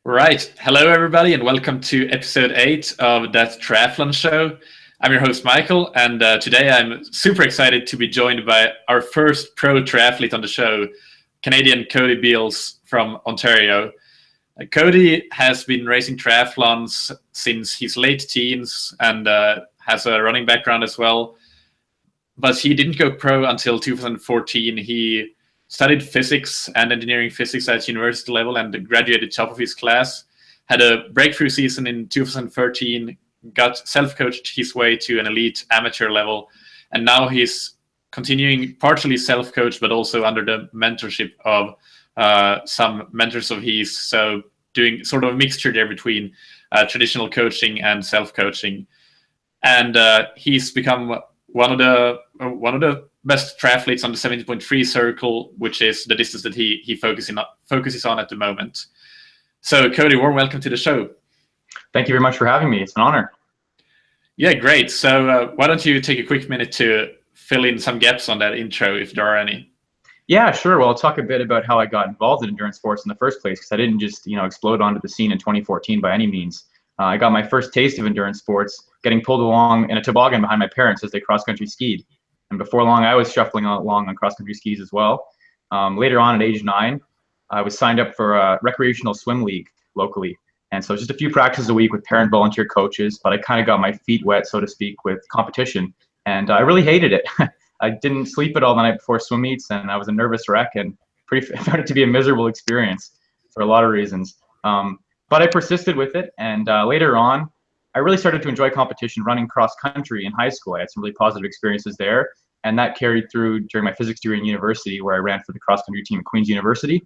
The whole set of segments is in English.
Right. Hello, everybody, and welcome to episode 8 of That Triathlon Show. I'm your host, Michael, and today I'm super excited to be joined by our first pro triathlete on the show, Canadian Cody Beals from Ontario. Cody has been racing triathlons since his late teens and has a running background as well, but he didn't go pro until 2014. He studied physics and engineering physics at university level and graduated top of his class. Had a breakthrough season in 2013, got self-coached his way to an elite amateur level, and now he's continuing partially self-coached, but also under the mentorship of some mentors of his. So doing sort of a mixture there between traditional coaching and self-coaching, and he's become one of the best triathletes on the 70.3 circle, which is the distance that he focuses on at the moment. So, Cody, warm welcome to the show. Thank you very much for having me. It's an honor. Yeah, great. So, why don't you take a quick minute to fill in some gaps on that intro, if there are any? Yeah, sure. Well, I'll talk a bit about how I got involved in endurance sports in the first place, because I didn't just explode onto the scene in 2014 by any means. I got my first taste of endurance sports getting pulled along in a toboggan behind my parents as they cross-country skied. And before long, I was shuffling along on cross-country skis as well. Later on, at age 9, I was signed up for a recreational swim league locally. And so just a few practices a week with parent volunteer coaches, but I kind of got my feet wet, so to speak, with competition. And I really hated it. I didn't sleep at all the night before swim meets, and I was a nervous wreck, and found it to be a miserable experience for a lot of reasons. But I persisted with it, and later on, I really started to enjoy competition running cross country in high school. I had some really positive experiences there, and that carried through during my physics degree in university, where I ran for the cross country team at Queen's University.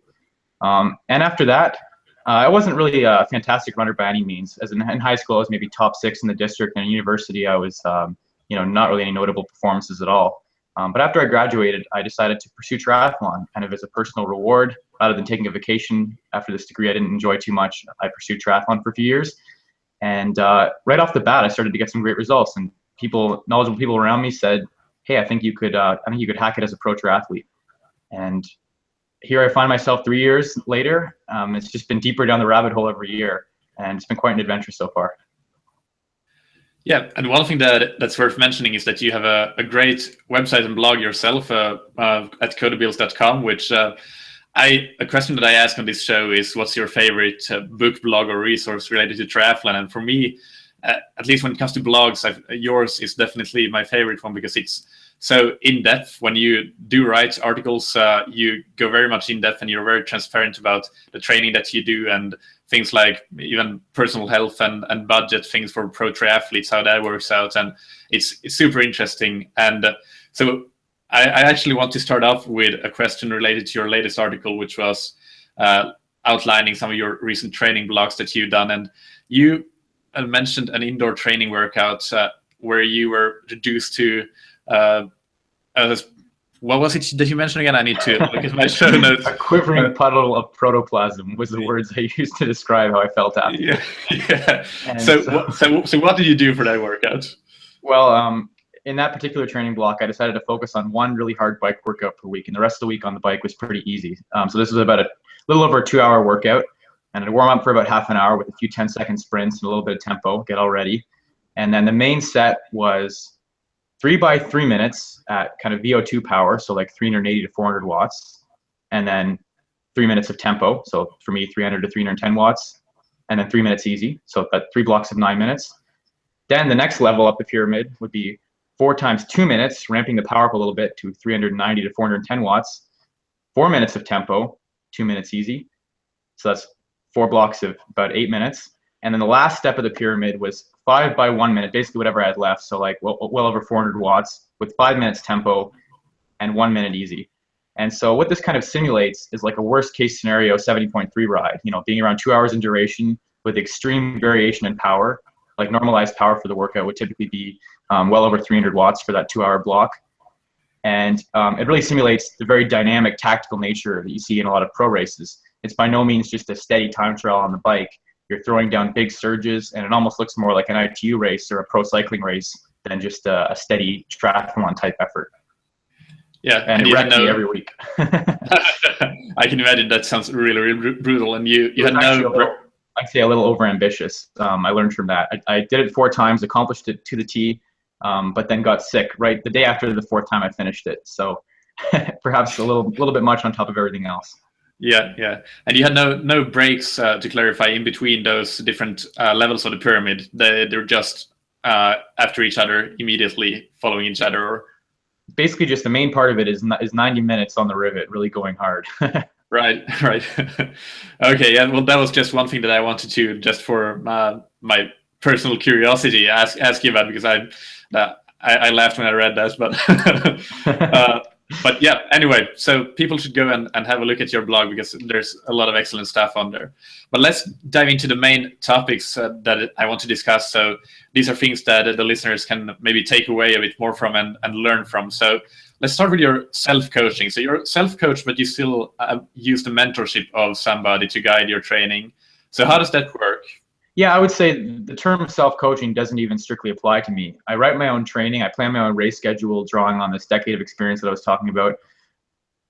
And after that, I wasn't really a fantastic runner by any means. As in high school, I was maybe top 6 in the district, and in university, I was not really any notable performances at all. But after I graduated, I decided to pursue triathlon kind of as a personal reward. Rather than taking a vacation after this degree I didn't enjoy too much, I pursued triathlon for a few years. And right off the bat, I started to get some great results. And knowledgeable people around me said, "Hey, I think you could hack it as a pro triathlete." And here I find myself 3 years later. It's just been deeper down the rabbit hole every year, and it's been quite an adventure so far. Yeah, and one thing that's worth mentioning is that you have a great website and blog yourself at codybeals.com, which a question that I ask on this show is, what's your favorite book, blog, or resource related to triathlon? And for me, at least when it comes to blogs, yours is definitely my favorite one, because it's so in-depth. When you do write articles, you go very much in-depth, and you're very transparent about the training that you do, and things like even personal health and budget things for pro triathletes, how that works out. And it's super interesting. And so I actually want to start off with a question related to your latest article, which was outlining some of your recent training blogs that you've done. And you mentioned an indoor training workout where you were reduced to what was it that you mentioned again? I need to look at my show notes. A quivering puddle of protoplasm was the words I used to describe how I felt after. Yeah. So what did you do for that workout? Well, in that particular training block, I decided to focus on one really hard bike workout per week, and the rest of the week on the bike was pretty easy. So this was about a little over a 2-hour workout, and I'd warm up for about half an hour with a few 10-second sprints and a little bit of tempo, get all ready. And then the main set was 3 by 3 minutes at kind of VO2 power, so like 380 to 400 watts, and then 3 minutes of tempo, so for me 300 to 310 watts, and then 3 minutes easy, so about 3 blocks of 9 minutes. Then the next level up the pyramid would be 4 times 2 minutes, ramping the power up a little bit to 390 to 410 watts, 4 minutes of tempo, 2 minutes easy, so that's 4 blocks of about 8 minutes. And then the last step of the pyramid was 5 by 1 minute, basically whatever I had left. So like well over 400 watts with 5 minutes tempo and 1 minute easy. And so what this kind of simulates is like a worst case scenario 70.3 ride, being around 2 hours in duration with extreme variation in power. Like normalized power for the workout would typically be well over 300 watts for that 2-hour block. And it really simulates the very dynamic tactical nature that you see in a lot of pro races. It's by no means just a steady time trial on the bike. You're throwing down big surges, and it almost looks more like an ITU race or a pro cycling race than just a steady triathlon type effort. Yeah, and it wrecked me every week. I can imagine that sounds really, really brutal. And you had no I'd say a little overambitious. I learned from that. I did it 4 times, accomplished it to the T, but then got sick right the day after the 4th time I finished it. So perhaps a little bit much on top of everything else. Yeah, yeah. And you had no breaks, to clarify, in between those different levels of the pyramid. They're just after each other, immediately following each other. Or... Basically, just the main part of it is 90 minutes on the rivet, really going hard. Right, right. Okay, yeah. Well, that was just one thing that I wanted to, just for my personal curiosity, ask you about, because I laughed when I read that, but yeah. Anyway, so people should go and have a look at your blog, because there's a lot of excellent stuff on there. But let's dive into the main topics that I want to discuss. So these are things that the listeners can maybe take away a bit more from and learn from. So let's start with your self-coaching. So you're self-coached, but you still use the mentorship of somebody to guide your training. So how does that work? Yeah, I would say the term self-coaching doesn't even strictly apply to me. I write my own training. I plan my own race schedule, drawing on this decade of experience that I was talking about.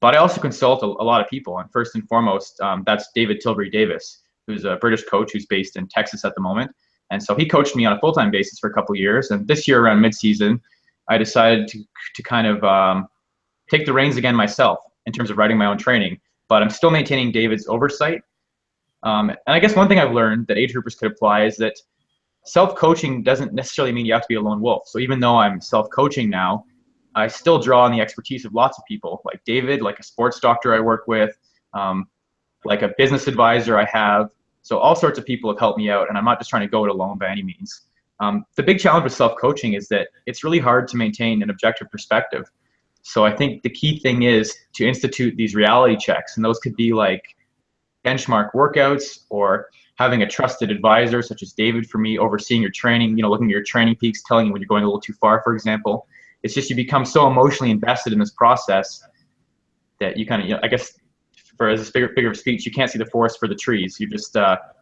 But I also consult a lot of people. And first and foremost, that's David Tilbury Davis, who's a British coach who's based in Texas at the moment. And so he coached me on a full-time basis for a couple of years. And this year around mid-season, I decided to kind of take the reins again myself in terms of writing my own training. But I'm still maintaining David's oversight. And I guess one thing I've learned that age groupers could apply is that self-coaching doesn't necessarily mean you have to be a lone wolf. So even though I'm self-coaching now, I still draw on the expertise of lots of people, like David, like a sports doctor I work with, like a business advisor I have. So all sorts of people have helped me out, and I'm not just trying to go it alone by any means. The big challenge with self-coaching is that it's really hard to maintain an objective perspective. So I think the key thing is to institute these reality checks, and those could be like benchmark workouts, or having a trusted advisor such as David for me, overseeing your training, looking at your training peaks, telling you when you're going a little too far, for example. It's just you become so emotionally invested in this process that you kind of, I guess, for as bigger of a speech, you can't see the forest for the trees. You're just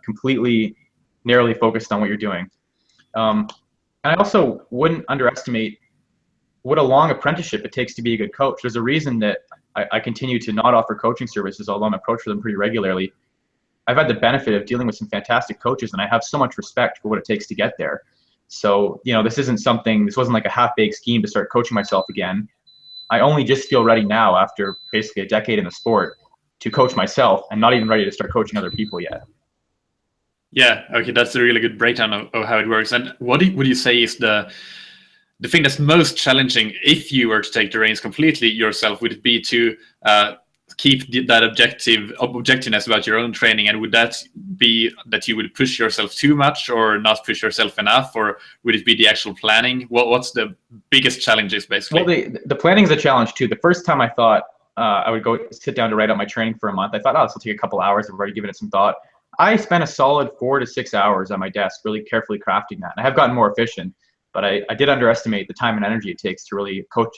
completely narrowly focused on what you're doing. And I also wouldn't underestimate what a long apprenticeship it takes to be a good coach. There's a reason that I continue to not offer coaching services, although I'm approached for them pretty regularly. I've had the benefit of dealing with some fantastic coaches, and I have so much respect for what it takes to get there. So, this wasn't like a half-baked scheme to start coaching myself again. I only just feel ready now, after basically a decade in the sport, to coach myself, and not even ready to start coaching other people yet. Yeah, okay, that's a really good breakdown of how it works. And what would you say is the thing that's most challenging if you were to take the reins completely yourself? Would it be to keep that objectiveness about your own training, and would that be that you would push yourself too much or not push yourself enough, or would it be the actual planning? What's the biggest challenges, basically? Well, the planning is a challenge too. The first time I thought I would go sit down to write out my training for a month, I thought, this will take a couple hours. I've already given it some thought. I spent a solid 4 to 6 hours on my desk really carefully crafting that, and I have gotten more efficient. But I did underestimate the time and energy it takes to really coach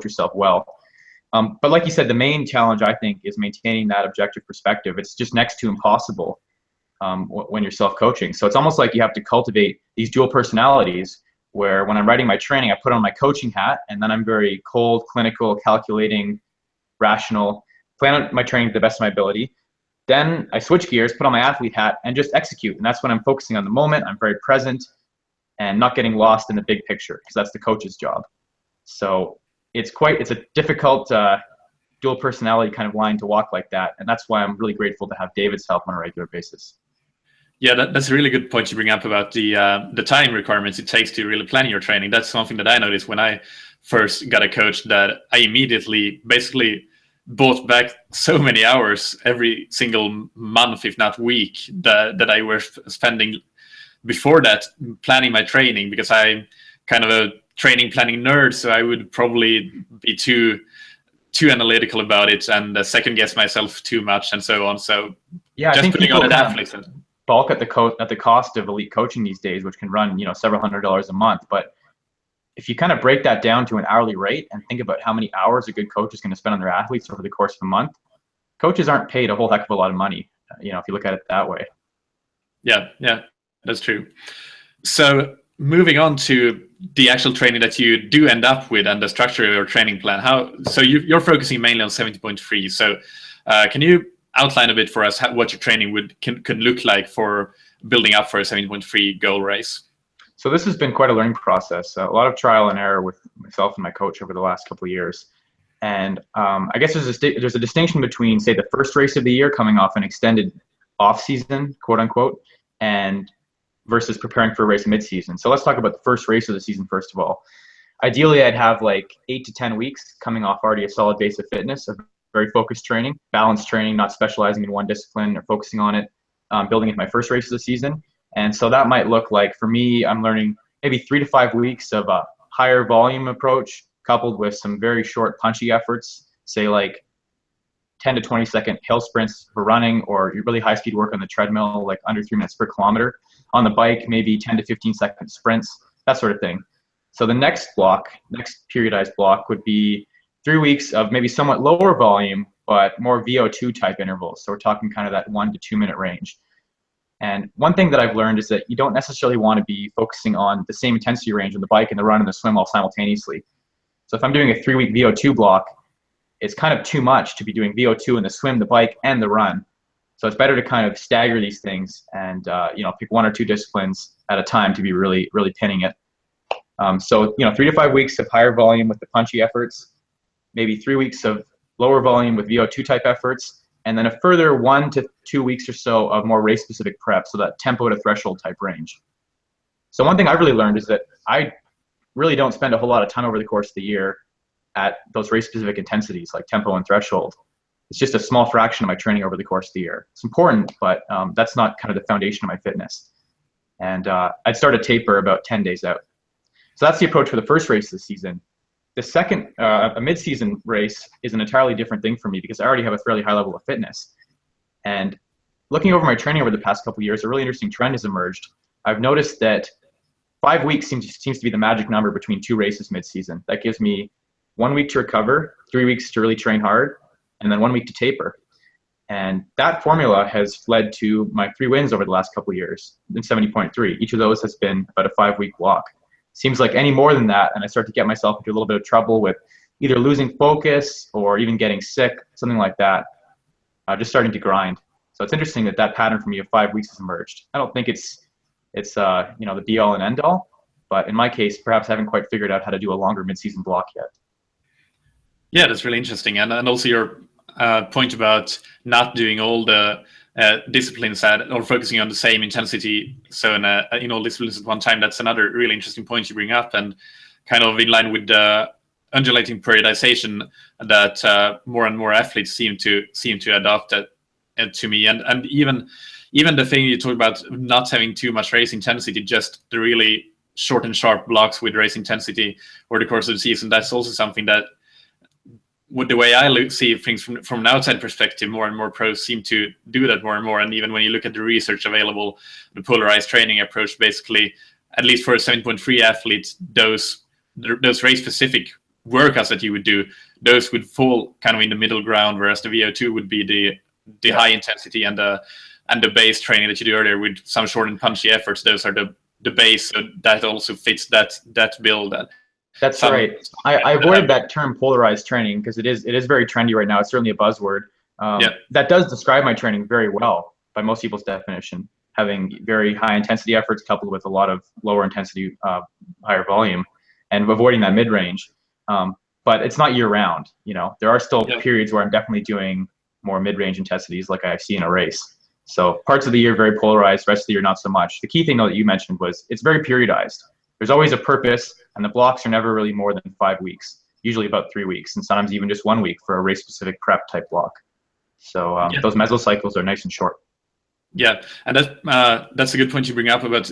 yourself well. But like you said, the main challenge, I think, is maintaining that objective perspective. It's just next to impossible when you're self-coaching. So it's almost like you have to cultivate these dual personalities, where when I'm writing my training, I put on my coaching hat, and then I'm very cold, clinical, calculating, rational, plan out my training to the best of my ability. Then I switch gears, put on my athlete hat, and just execute. And that's when I'm focusing on the moment. I'm very present and not getting lost in the big picture, because that's the coach's job. So it's a difficult dual personality kind of line to walk like that. And that's why I'm really grateful to have David's help on a regular basis. Yeah, that's a really good point you bring up about the time requirements it takes to really plan your training. That's something that I noticed when I first got a coach, that I immediately basically bought back so many hours every single month, if not week, that I was spending before that planning my training, because I'm kind of a training planning nerd. So I would probably be too analytical about it and second guess myself too much and so on. So yeah, just I think putting on a Netflix. Bulk at the cost of elite coaching these days, which can run several $100s a month. But if you kind of break that down to an hourly rate and think about how many hours a good coach is going to spend on their athletes over the course of a month, coaches aren't paid a whole heck of a lot of money, if you look at it that way. Yeah, that's true. So moving on to the actual training that you do end up with and the structure of your training plan. So you're focusing mainly on 70.3. So can you outline a bit for us what your training could look like for building up for a 17.3 goal race? So this has been quite a learning process. A lot of trial and error with myself and my coach over the last couple of years. And I guess there's a distinction between, say, the first race of the year coming off an extended off season, quote unquote, and versus preparing for a race mid-season. So let's talk about the first race of the season first of all. Ideally, I'd have like 8 to 10 weeks coming off already a solid base of fitness, of very focused training, balanced training, not specializing in one discipline or focusing on it, building it my first race of the season. And so that might look like, for me, I'm learning maybe 3 to 5 weeks of a higher volume approach coupled with some very short punchy efforts, say like 10 to 20 second hill sprints for running, or your really high speed work on the treadmill, like under 3 minutes per kilometer. On the bike, maybe 10 to 15 second sprints, that sort of thing. So the next periodized block would be 3 weeks of maybe somewhat lower volume, but more VO2 type intervals. So we're talking kind of that 1 to 2 minute range. And one thing that I've learned is that you don't necessarily want to be focusing on the same intensity range on the bike and the run and the swim all simultaneously. So if I'm doing a 3 week VO2 block, it's kind of too much to be doing VO2 in the swim, the bike, and the run. So it's better to kind of stagger these things and pick 1 or 2 disciplines at a time to be really, really pinning it. So 3 to 5 weeks of higher volume with the punchy efforts, maybe 3 weeks of lower volume with VO2 type efforts, and then a further 1 to 2 weeks or so of more race specific prep, so that tempo to threshold type range. So one thing I've really learned is that I really don't spend a whole lot of time over the course of the year at those race specific intensities like tempo and threshold. It's just a small fraction of my training over the course of the year. It's important, but that's not kind of the foundation of my fitness. And I'd start a taper about 10 days out. So that's the approach for the first race of the season. The second, a mid-season race, is an entirely different thing for me because I already have a fairly high level of fitness. And looking over my training over the past couple of years, a really interesting trend has emerged. I've noticed that 5 weeks seems to be the magic number between 2 races mid-season. That gives me 1 week to recover, 3 weeks to really train hard, and then 1 week to taper. And that formula has led to my 3 wins over the last couple of years in 70.3. Each of those has been about a 5 week block. Seems like any more than that, and I start to get myself into a little bit of trouble with either losing focus or even getting sick, something like that. Just starting to grind. So it's interesting that pattern for me of 5 weeks has emerged. I don't think it's the be all and end all, but in my case, perhaps I haven't quite figured out how to do a longer mid-season block yet. Yeah, that's really interesting, and also your point about not doing all the disciplines or focusing on the same intensity, so in all disciplines at one time. That's another really interesting point you bring up, and kind of in line with the undulating periodization that more and more athletes seem to adopt to me, and even the thing you talk about not having too much race intensity, just the really short and sharp blocks with race intensity over the course of the season. That's also something that, with the way I see things from an outside perspective, more and more pros seem to do that more and more. And even when you look at the research available, the polarized training approach, basically, at least for a 7.3 athlete, those race-specific workouts that you would do, those would fall kind of in the middle ground, whereas the VO2 would be the high intensity, and the base training that you do earlier with some short and punchy efforts. Those are the base, so that also fits that build. That's right. I avoided that term polarized training because it is very trendy right now. It's certainly a buzzword. That does describe my training very well by most people's definition, having very high intensity efforts coupled with a lot of lower intensity, higher volume, and avoiding that mid-range. But it's not year round. There are still periods where I'm definitely doing more mid-range intensities like I see in a race. So parts of the year very polarized, rest of the year not so much. The key thing though that you mentioned was it's very periodized. There's always a purpose, and the blocks are never really more than 5 weeks, usually about 3 weeks, and sometimes even just 1 week for a race-specific prep type block. So those mesocycles are nice and short. Yeah, and that's a good point you bring up about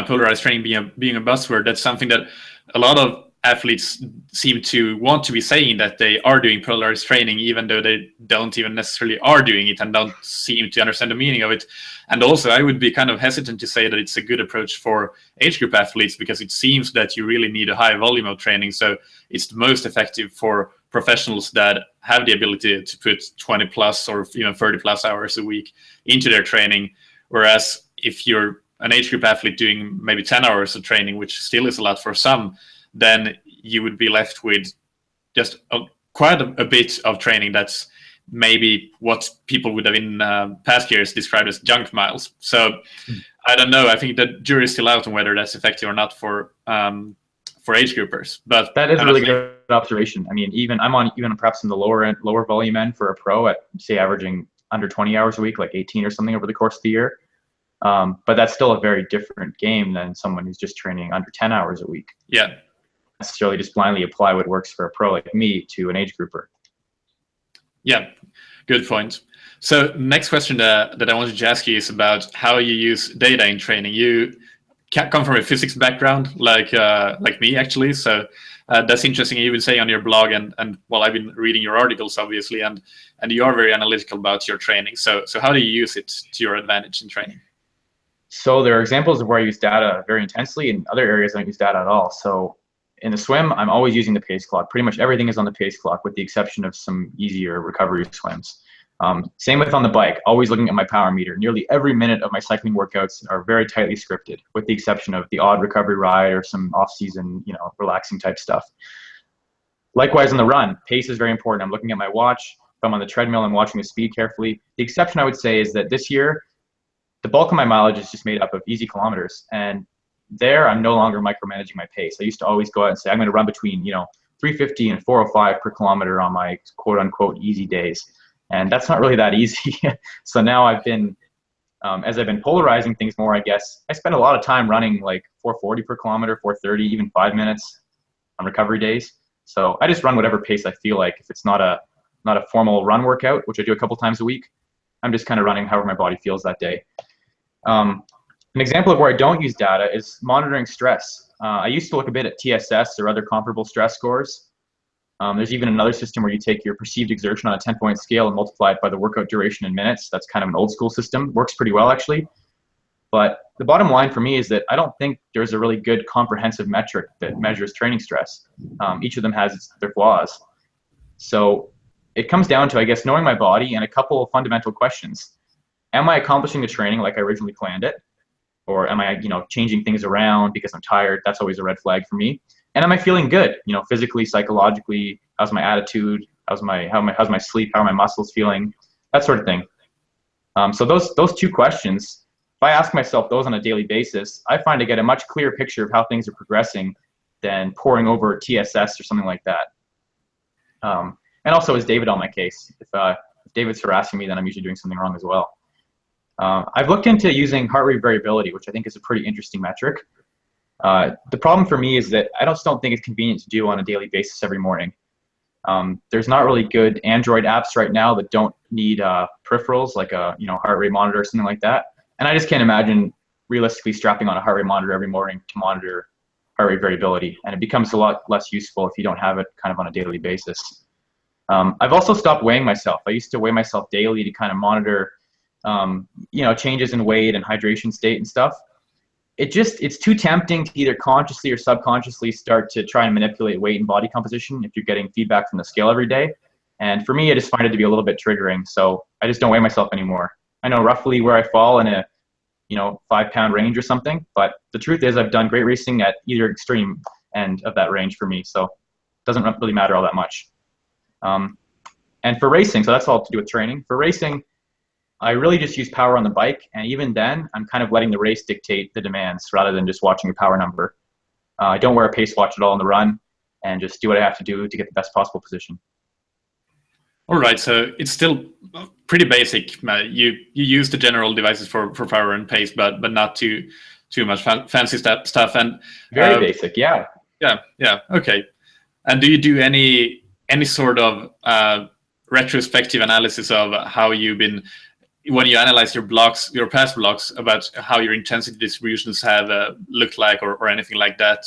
polarized training being a buzzword. That's something that a lot of athletes seem to want to be saying, that they are doing polarized training, even though they don't even necessarily are doing it and don't seem to understand the meaning of it. And also, I would be kind of hesitant to say that it's a good approach for age group athletes, because it seems that you really need a high volume of training. So it's the most effective for professionals that have the ability to put 20 plus or 30 plus hours a week into their training. Whereas if you're an age group athlete doing maybe 10 hours of training, which still is a lot for some, then you would be left with just quite a bit of training that's maybe what people would have in past years described as junk miles. So I don't know. I think the jury is still out on whether that's effective or not for age groupers. But That is a I'm really not. good observation. I mean, even perhaps in the lower volume end for a pro at say averaging under 20 hours a week, like 18 or something over the course of the year. But that's still a very different game than someone who's just training under 10 hours a week. Yeah. Necessarily just blindly apply what works for a pro like me to an age grouper. Yeah, good point. So next question that I wanted to ask you is about how you use data in training. You come from a physics background, like me actually. So that's interesting. You've been saying on your blog, and well, I've been reading your articles obviously, and you are very analytical about your training. So how do you use it to your advantage in training? So there are examples of where I use data very intensely. In other areas, I don't use data at all. So in the swim, I'm always using the pace clock. Pretty much everything is on the pace clock, with the exception of some easier recovery swims. Same with on the bike, always looking at my power meter. Nearly every minute of my cycling workouts are very tightly scripted, with the exception of the odd recovery ride or some off-season, relaxing type stuff. Likewise, on the run, pace is very important. I'm looking at my watch. If I'm on the treadmill, I'm watching the speed carefully. The exception I would say is that this year, the bulk of my mileage is just made up of easy kilometers. And there, I'm no longer micromanaging my pace. I used to always go out and say, I'm going to run between, 350 and 405 per kilometer on my quote unquote easy days. And that's not really that easy. So now I've been, as I've been polarizing things more, I guess, I spend a lot of time running like 440 per kilometer, 430, even 5 minutes on recovery days. So I just run whatever pace I feel like. If it's not a formal run workout, which I do a couple times a week, I'm just kind of running however my body feels that day. An example of where I don't use data is monitoring stress. I used to look a bit at TSS or other comparable stress scores. There's even another system where you take your perceived exertion on a 10-point scale and multiply it by the workout duration in minutes. That's kind of an old school system. Works pretty well, actually. But the bottom line for me is that I don't think there's a really good comprehensive metric that measures training stress. Each of them has their flaws. So it comes down to, I guess, knowing my body and a couple of fundamental questions. Am I accomplishing the training like I originally planned it? Or am I, changing things around because I'm tired? That's always a red flag for me. And am I feeling good? Physically, psychologically, how's my attitude? How's my sleep? How are my muscles feeling? That sort of thing. So those two questions, if I ask myself those on a daily basis, I find I get a much clearer picture of how things are progressing than poring over TSS or something like that. And also, is David on my case? If David's harassing me, then I'm usually doing something wrong as well. I've looked into using heart rate variability, which I think is a pretty interesting metric. The problem for me is that I just don't think it's convenient to do on a daily basis every morning. There's not really good Android apps right now that don't need peripherals like a heart rate monitor or something like that. And I just can't imagine realistically strapping on a heart rate monitor every morning to monitor heart rate variability. And it becomes a lot less useful if you don't have it kind of on a daily basis. I've also stopped weighing myself. I used to weigh myself daily to kind of monitor changes in weight and hydration state and stuff. It's too tempting to either consciously or subconsciously start to try and manipulate weight and body composition if you're getting feedback from the scale every day. And for me, I just find it to be a little bit triggering. So I just don't weigh myself anymore. I know roughly where I fall in a 5-pound range or something, but the truth is I've done great racing at either extreme end of that range for me. So it doesn't really matter all that much. And for racing, so that's all to do with training. For racing, I really just use power on the bike, and even then, I'm kind of letting the race dictate the demands rather than just watching a power number. I don't wear a pace watch at all on the run, and just do what I have to do to get the best possible position. All right, so it's still pretty basic. You use the general devices for power and pace, but not too much fancy stuff. And very basic, yeah. Yeah. Okay. And do you do any sort of retrospective analysis of how you've been, when you analyze your past blocks, about how your intensity distributions have looked like, or anything like that,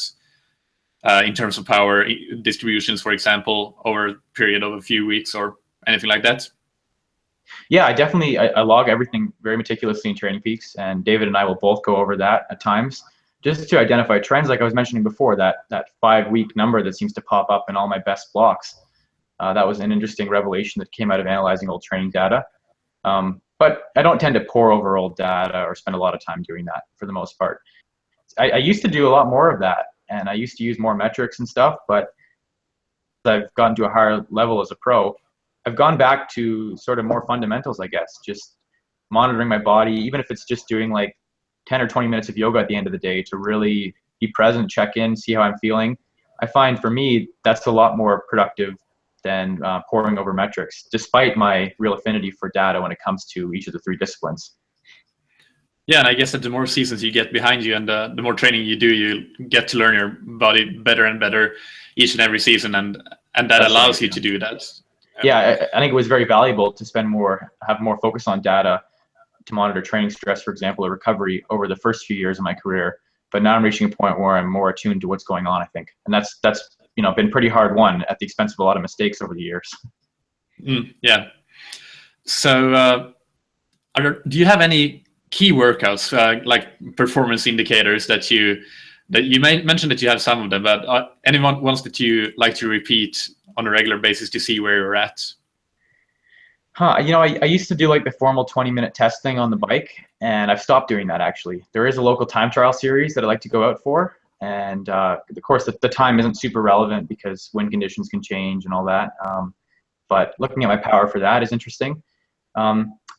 in terms of power distributions, for example, over a period of a few weeks or anything like that? Yeah, I log everything very meticulously in Training Peaks, and David and I will both go over that at times just to identify trends, like I was mentioning before, that 5-week number that seems to pop up in all my best blocks. That was an interesting revelation that came out of analyzing old training data. But I don't tend to pore over old data or spend a lot of time doing that for the most part. I used to do a lot more of that, and I used to use more metrics and stuff, but as I've gotten to a higher level as a pro, I've gone back to sort of more fundamentals, I guess, just monitoring my body, even if it's just doing like 10 or 20 minutes of yoga at the end of the day to really be present, check in, see how I'm feeling. I find for me, that's a lot more productive than poring over metrics, despite my real affinity for data when it comes to each of the 3 disciplines. Yeah, and I guess that the more seasons you get behind you and the more training you do, you get to learn your body better and better each and every season, and that allows you to do that. Yeah, I think it was very valuable to have more focus on data to monitor training stress, for example, or recovery over the first few years of my career. But now I'm reaching a point where I'm more attuned to what's going on, I think. And that's been pretty hard won at the expense of a lot of mistakes over the years. Yeah. So do you have any key workouts, like performance indicators that you mentioned that you have some of them, but any ones that you like to repeat on a regular basis to see where you're at? I used to do like the formal 20-minute testing on the bike, and I've stopped doing that actually. There is a local time trial series that I like to go out for, and of course the time isn't super relevant because wind conditions can change and all that. But looking at my power for that is interesting.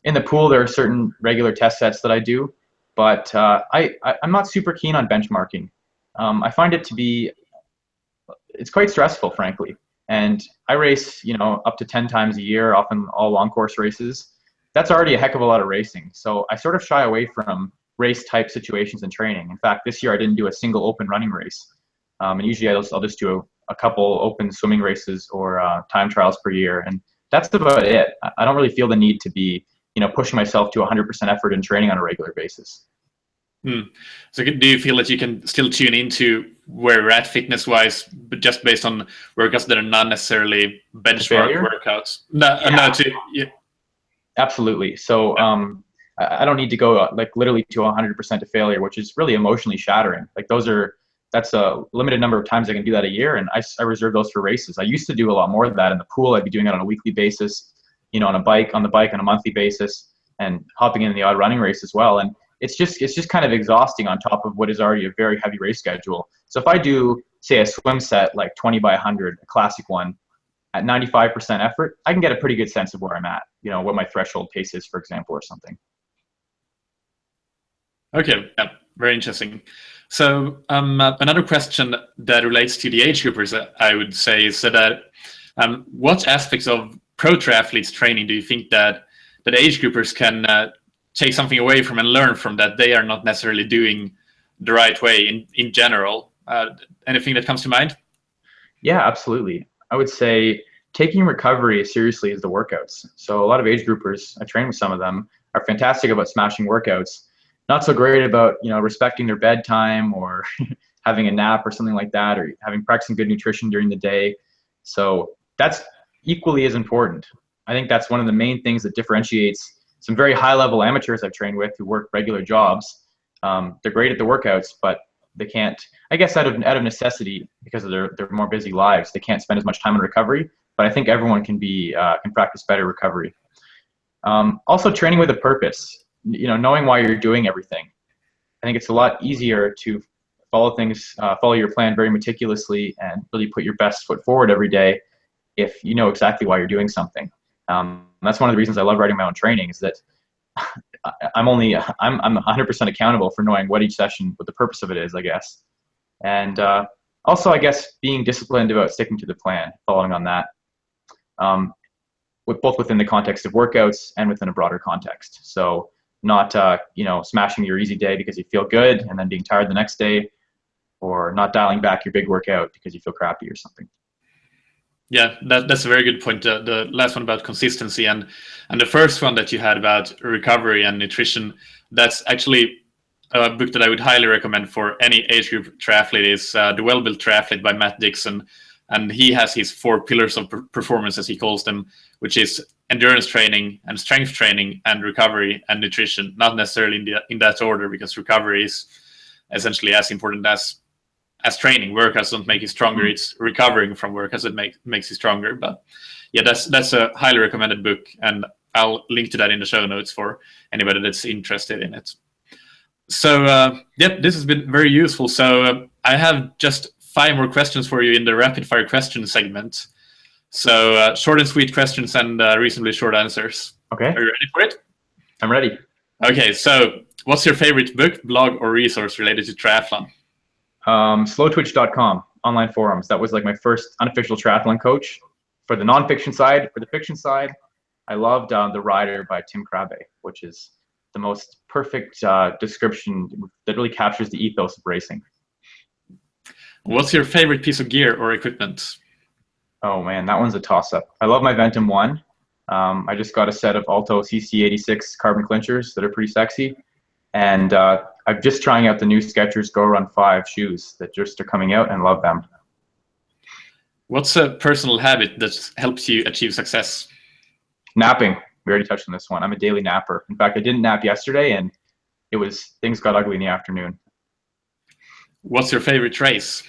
In the pool, there are certain regular test sets that I do, but I'm not super keen on benchmarking. I find it to be, it's quite stressful, frankly. And I race, up to 10 times a year, often all long course races. That's already a heck of a lot of racing. So I sort of shy away from race type situations in training. In fact, this year I didn't do a single open running race. And usually I'll just do a couple open swimming races or time trials per year. And that's about it. I don't really feel the need to be, pushing myself to 100% effort in training on a regular basis. So do you feel that you can still tune into where you're at fitness-wise, but just based on workouts that are not necessarily benchmark workouts? Absolutely. So I don't need to go like literally to 100% to failure, which is really emotionally shattering. Like that's a limited number of times I can do that a year, and I reserve those for races. I used to do a lot more of that in the pool. I'd be doing it on a weekly basis, on the bike on a monthly basis, and hopping in the odd running race as well. And it's just kind of exhausting on top of what is already a very heavy race schedule. So if I do, say, a swim set like 20 by 100, a classic one, at 95% effort, I can get a pretty good sense of where I'm at, what my threshold pace is, for example, or something. Okay, yeah, very interesting. So another question that relates to the age groupers, I would say, is that what aspects of pro triathletes training do you think that age groupers can take something away from and learn from that they are not necessarily doing the right way in general? Anything that comes to mind? Yeah, absolutely. I would say taking recovery as seriously as the workouts. So a lot of age groupers, I train with some of them, are fantastic about smashing workouts, not so great about respecting their bedtime or having a nap or something like that, or practicing good nutrition during the day. So that's equally as important. I think that's one of the main things that differentiates some very high-level amateurs I've trained with who work regular jobs. They're great at the workouts, but they can't, I guess out of necessity, because of their more busy lives, they can't spend as much time on recovery. But I think everyone can practice better recovery. Also, training with a purpose. Knowing why you're doing everything. I think it's a lot easier to follow your plan very meticulously and really put your best foot forward every day if you know exactly why you're doing something. That's one of the reasons I love writing my own training, is that I'm 100% accountable for knowing what each session, what the purpose of it is, I guess. And also, I guess, being disciplined about sticking to the plan, following on that, both within the context of workouts and within a broader context. So not, smashing your easy day because you feel good and then being tired the next day, or not dialing back your big workout because you feel crappy or something. Yeah, that's a very good point. The last one about consistency and the first one that you had about recovery and nutrition, that's actually a book that I would highly recommend for any age group triathlete. Is The Well-Built Triathlete by Matt Dixon. And he has his 4 pillars of performance, as he calls them, which is endurance training and strength training and recovery and nutrition, not necessarily in that order, because recovery is essentially as important as training. Workouts don't make you stronger. It's recovering from workouts that makes you stronger. But yeah, that's a highly recommended book, and I'll link to that in the show notes for anybody that's interested in it. So this has been very useful. So I have just 5 more questions for you in the rapid fire question segment. So short and sweet questions and reasonably short answers. Okay. Are you ready for it? I'm ready. Okay. So What's your favorite book, blog, or resource related to triathlon? Slowtwitch.com, online forums. That was like my first unofficial triathlon coach for the nonfiction side. For the fiction side, I loved The Rider by Tim Krabbe, which is the most perfect description that really captures the ethos of racing. What's your favorite piece of gear or equipment? Oh man, that one's a toss-up. I love my Ventum 1. I just got a set of Alto CC86 carbon clinchers that are pretty sexy. And I'm just trying out the new Skechers Go Run 5 shoes that just are coming out, and love them. What's a personal habit that helps you achieve success? Napping. We already touched on this one. I'm a daily napper. In fact, I didn't nap yesterday, and things got ugly in the afternoon. What's your favorite race?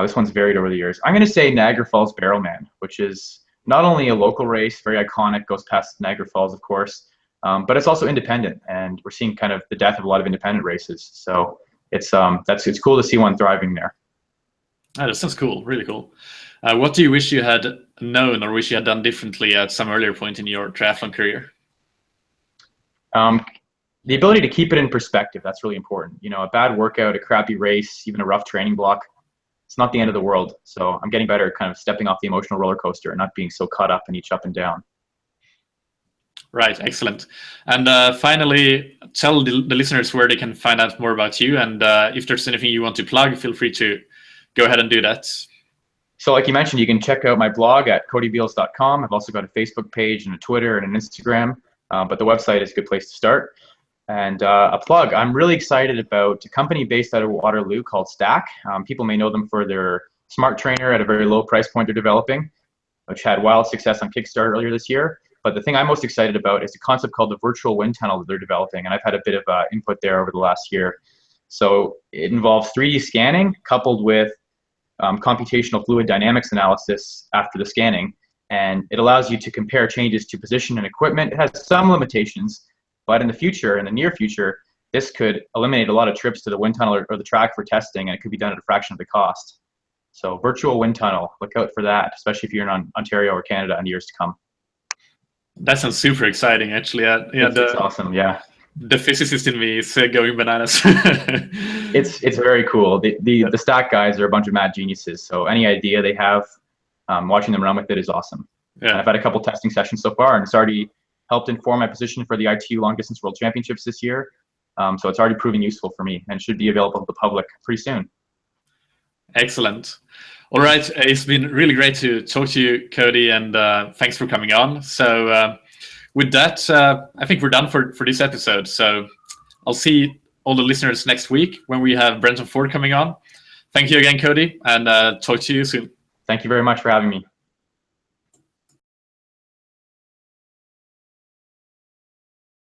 This one's varied over the years. I'm going to say Niagara Falls Barrelman, which is not only a local race, very iconic, goes past Niagara Falls, of course, but it's also independent, and we're seeing kind of the death of a lot of independent races. So it's cool to see one thriving there. Oh, that sounds cool, really cool. What do you wish you had known or wish you had done differently at some earlier point in your triathlon career? The ability to keep it in perspective, that's really important. You know, a bad workout, a crappy race, even a rough training block, it's not the end of the world. So I'm getting better at kind of stepping off the emotional roller coaster and not being so caught up in each up and down. Right, excellent. And finally, tell the listeners where they can find out more about you. And if there's anything you want to plug, feel free to go ahead and do that. So like you mentioned, you can check out my blog at codybeals.com. I've also got a Facebook page and a Twitter and an Instagram, but the website is a good place to start. And a plug, I'm really excited about a company based out of Waterloo called Stack. People may know them for their smart trainer at a very low price point they're developing, which had wild success on Kickstarter earlier this year. But the thing I'm most excited about is a concept called the virtual wind tunnel that they're developing, and I've had a bit of input there over the last year. So it involves 3D scanning coupled with computational fluid dynamics analysis after the scanning, and it allows you to compare changes to position and equipment. It has some limitations, but in the near future, this could eliminate a lot of trips to the wind tunnel or the track for testing, and it could be done at a fraction of the cost. So virtual wind tunnel, look out for that, especially if you're in Ontario or Canada in years to come. That sounds super exciting, actually. It's awesome, yeah. The physicist in me is going bananas. It's very cool. The Stack guys are a bunch of mad geniuses, so any idea they have, watching them run with it is awesome. Yeah. And I've had a couple testing sessions so far, and it's already helped inform my position for the ITU Long Distance World Championships this year. So it's already proving useful for me and should be available to the public pretty soon. Excellent. All right, it's been really great to talk to you, Cody, and thanks for coming on. So with that, I think we're done for this episode. So I'll see all the listeners next week when we have Brenton Ford coming on. Thank you again, Cody, and talk to you soon. Thank you very much for having me.